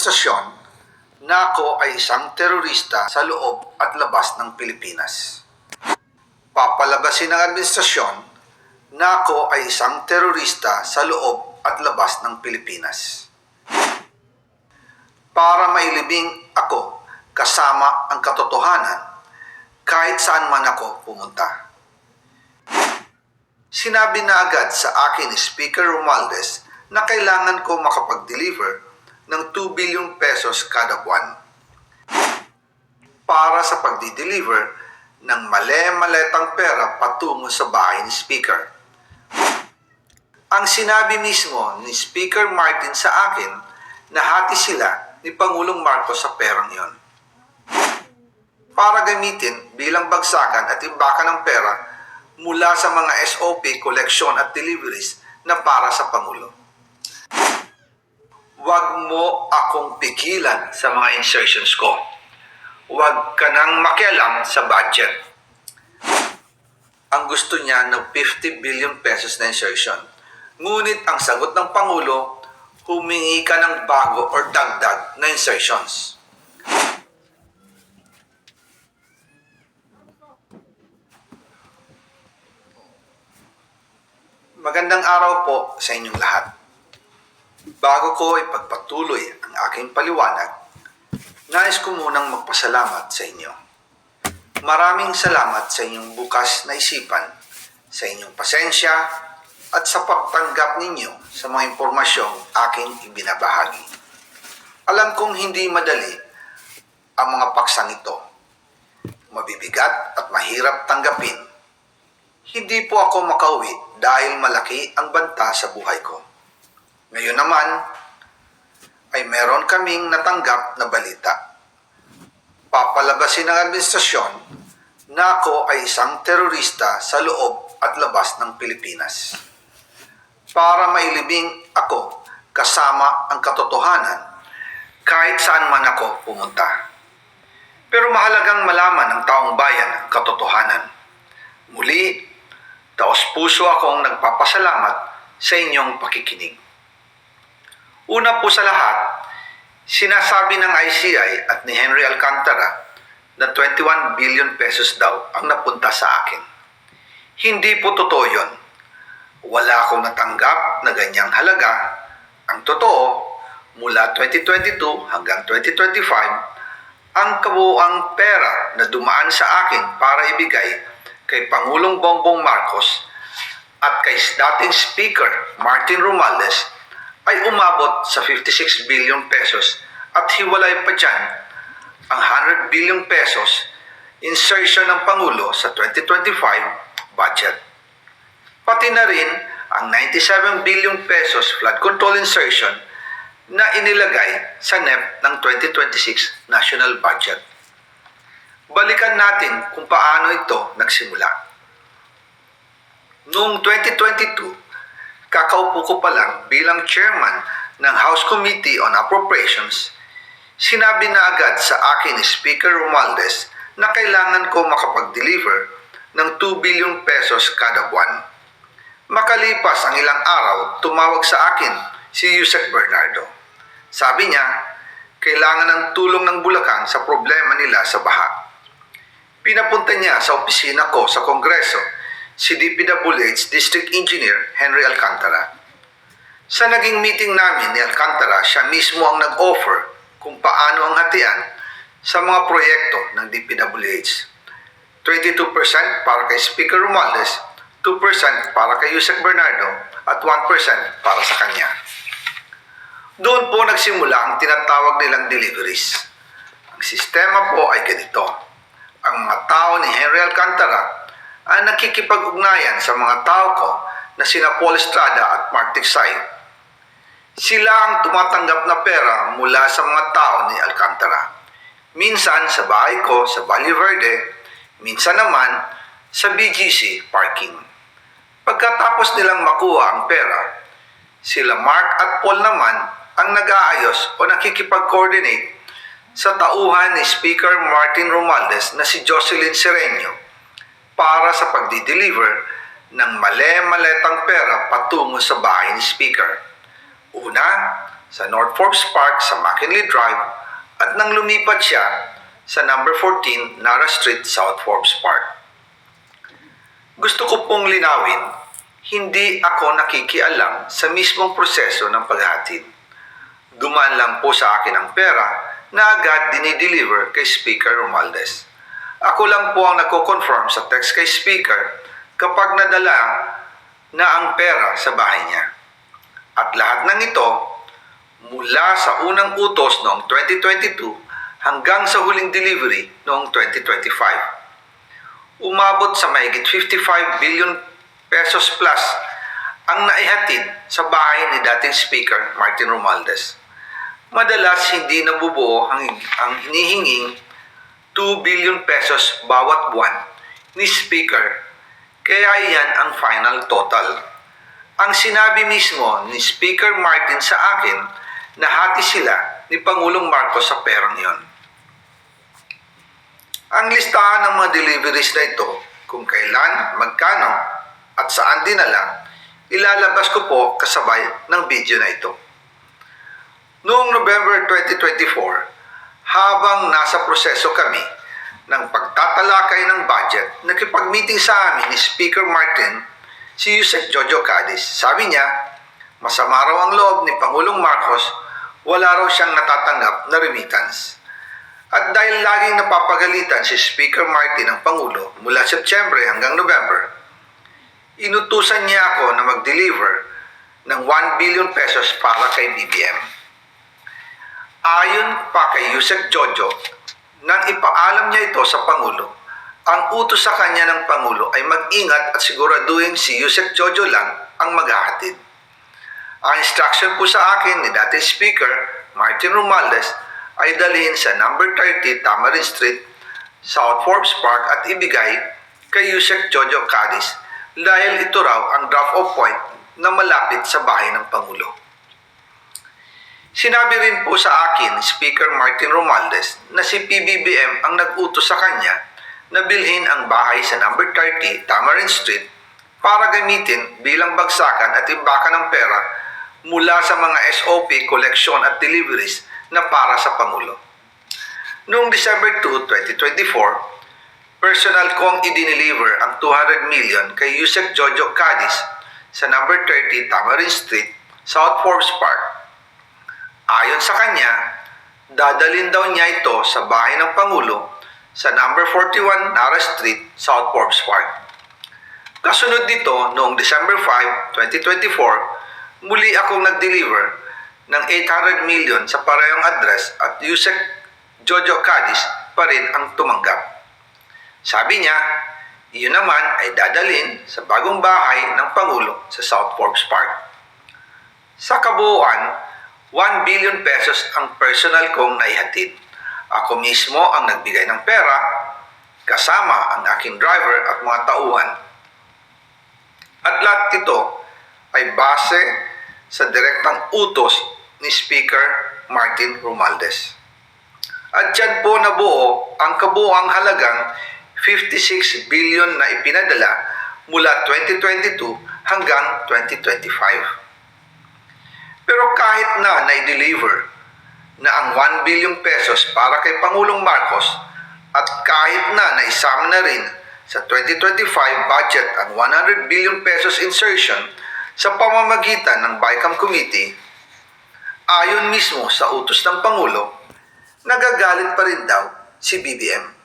administrasyon na ako ay isang terorista sa loob at labas ng Pilipinas. Papalabasin ng administrasyon na ako ay isang terorista sa loob at labas ng Pilipinas. Para mailibing ako kasama ang katotohanan kahit saan man ako pumunta. Sinabi na agad sa akin ni Speaker Romualdez na kailangan ko makapag-deliver ng 2 billion pesos kada buwan para sa pagdi-deliver ng male-maletang pera patungo sa bahay ni Speaker. Ang sinabi mismo ni Speaker Martin sa akin na hati sila ni Pangulong Marcos sa perang iyon para gamitin bilang bagsakan at imbakan ng pera mula sa mga SOP, collection at deliveries na para sa Pangulo. Huwag mo akong pigilan sa mga insertions ko. Huwag ka nang makialam sa budget. Ang gusto niya ng 50 billion pesos na insertion. Ngunit ang sagot ng Pangulo, humingi ka ng bago or dagdag na insertions. Magandang araw po sa inyong lahat. Bago ko ipagpatuloy ang aking paliwanag, nais ko munang magpasalamat sa inyo. Maraming salamat sa inyong bukas na isipan, sa inyong pasensya, at sa pagtanggap ninyo sa mga impormasyong aking ibinabahagi. Alam kong hindi madali ang mga paksang ito. Mabibigat at mahirap tanggapin. Hindi po ako makauwi dahil malaki ang banta sa buhay ko. Ngayon naman, ay meron kaming natanggap na balita. Papalabasin ng administrasyon na ako ay isang terorista sa loob at labas ng Pilipinas. Para mailibing ako kasama ang katotohanan kahit saan man ako pumunta. Pero mahalagang malaman ng taong bayan ang katotohanan. Muli, taos-puso akong nagpapasalamat sa inyong pakikinig. Una po sa lahat, sinasabi ng ICI at ni Henry Alcantara na 21 billion pesos daw ang napunta sa akin. Hindi po totoo yun. Wala akong natanggap na ganyang halaga. Ang totoo, mula 2022 hanggang 2025, ang kabuuang pera na dumaan sa akin para ibigay kay Pangulong Bongbong Marcos at kay dating Speaker Martin Romualdez ay umabot sa 56 billion pesos at hiwalay pa dyan ang 100 billion pesos insertion ng Pangulo sa 2025 budget. Pati na rin ang 97 billion pesos flood control insertion na inilagay sa NEP ng 2026 national budget. Balikan natin kung paano ito nagsimula. Noong 2022, kakaupo ko pa lang bilang chairman ng House Committee on Appropriations, sinabi na agad sa akin ni Speaker Romualdez na kailangan ko makapag-deliver ng 2 billion pesos kada buwan. Makalipas ang ilang araw, tumawag sa akin si Yusek Bernardo. Sabi niya, kailangan ng tulong ng Bulacan sa problema nila sa baha. Pinapunta niya sa opisina ko sa Kongreso si DPWH District Engineer Henry Alcantara. Sa naging meeting namin ni Alcantara, siya mismo ang nag-offer kung paano ang hatian sa mga proyekto ng DPWH. 22% para kay Speaker Romualdez, 2% para kay Yusek Bernardo, at 1% para sa kanya. Doon po nagsimula ang tinatawag nilang deliveries. Ang sistema po ay ganito. Ang mga tao ni Henry Alcantara ay nakikipag-ugnayan sa mga tao ko na sina Paul Estrada at Mark Tiksay. Sila ang tumatanggap na pera mula sa mga tao ni Alcantara. Minsan sa bahay ko sa Valle Verde, minsan naman sa BGC parking. Pagkatapos nilang makuha ang pera, sila Mark at Paul naman ang nag-aayos o nakikipag-coordinate sa tauhan ni Speaker Martin Romualdez na si Jocelyn Sereño para sa pagdi-deliver ng male-maletang pera patungo sa bahay ni Speaker. Una, sa North Forbes Park sa McKinley Drive at nang lumipat siya sa number 14 Nara Street, South Forbes Park. Gusto ko pong linawin, hindi ako nakikialam sa mismong proseso ng paghatid. Dumaan lang po sa akin ang pera na agad dinideliver kay Speaker Romualdez. Ako lang po ang nagko-confirm sa text kay Speaker kapag nadala na ang pera sa bahay niya. At lahat ng ito, mula sa unang utos noong 2022 hanggang sa huling delivery noong 2025. Umabot sa mahigit 55 billion pesos plus ang naihatid sa bahay ni dating Speaker Martin Romualdez. Madalas hindi nabubuo ang hinihinging 2 billion pesos bawat buwan ni Speaker, kaya iyan ang final total. Ang sinabi mismo ni Speaker Martin sa akin na hati sila ni Pangulong Marcos sa perang iyon. Ang listahan ng mga deliveries na ito, kung kailan, magkano, at saan dinala, ilalabas ko po kasabay ng video na ito. Noong November 2024, habang nasa proseso kami ng pagtatalakay ng budget, nakipag-meeting sa amin ni Speaker Martin si Yusek Jojo Cadiz. Sabi niya, masama raw ang loob ni Pangulong Marcos, wala raw siyang natatanggap na remittance. At dahil laging napapagalitan si Speaker Martin ng Pangulo mula Setyembre hanggang November, inutusan niya ako na mag-deliver ng 1 billion pesos para kay BBM. Ayon pa kay Yusek Jojo, nang ipaalam niya ito sa Pangulo, ang utos sa kanya ng Pangulo ay mag-ingat at siguraduhin si Yusek Jojo lang ang maghahatid. Ang instruction po sa akin ni dating Speaker Martin Romualdez ay dalhin sa number 30 Tamarin Street, South Forbes Park at ibigay kay Yusek Jojo Cadiz dahil ito raw ang drop-off point na malapit sa bahay ng Pangulo. Sinabi rin po sa akin ni Speaker Martin Romualdez na si PBBM ang nag-utos sa kanya na bilhin ang bahay sa number 30 Tamarin Street para gamitin bilang bagsakan at imbakan ng pera mula sa mga SOP, collection at deliveries na para sa Pangulo. Noong December 2, 2024, personal kong i-deliver ang 200 million kay Yusek Jojo Cadiz sa number 30 Tamarin Street, South Forbes Park. Ayon sa kanya, dadalhin daw niya ito sa bahay ng Pangulo sa number 41 Nara Street, South Forbes Park. Kasunod nito, noong December 5, 2024, muli akong nag-deliver ng 800 million sa parehong address at Yusek Jojo Cadiz pa rin ang tumanggap. Sabi niya, iyon naman ay dadalhin sa bagong bahay ng Pangulo sa South Forbes Park. Sa kabuuan, 1 billion pesos ang personal kong naihatid. Ako mismo ang nagbigay ng pera, kasama ang aking driver at mga tauhan. At lahat ito ay base sa direktang utos ni Speaker Martin Romualdez. At dyan po nabuo ang kabuuang halagang 56 billion na ipinadala mula 2022 hanggang 2025. Pero kahit na na-deliver na ang 1 billion pesos para kay Pangulong Marcos at kahit na naisama na rin sa 2025 budget ang 100 billion pesos insertion sa pamamagitan ng BICAM Committee, ayon mismo sa utos ng Pangulo, nagagalit pa rin daw si BBM.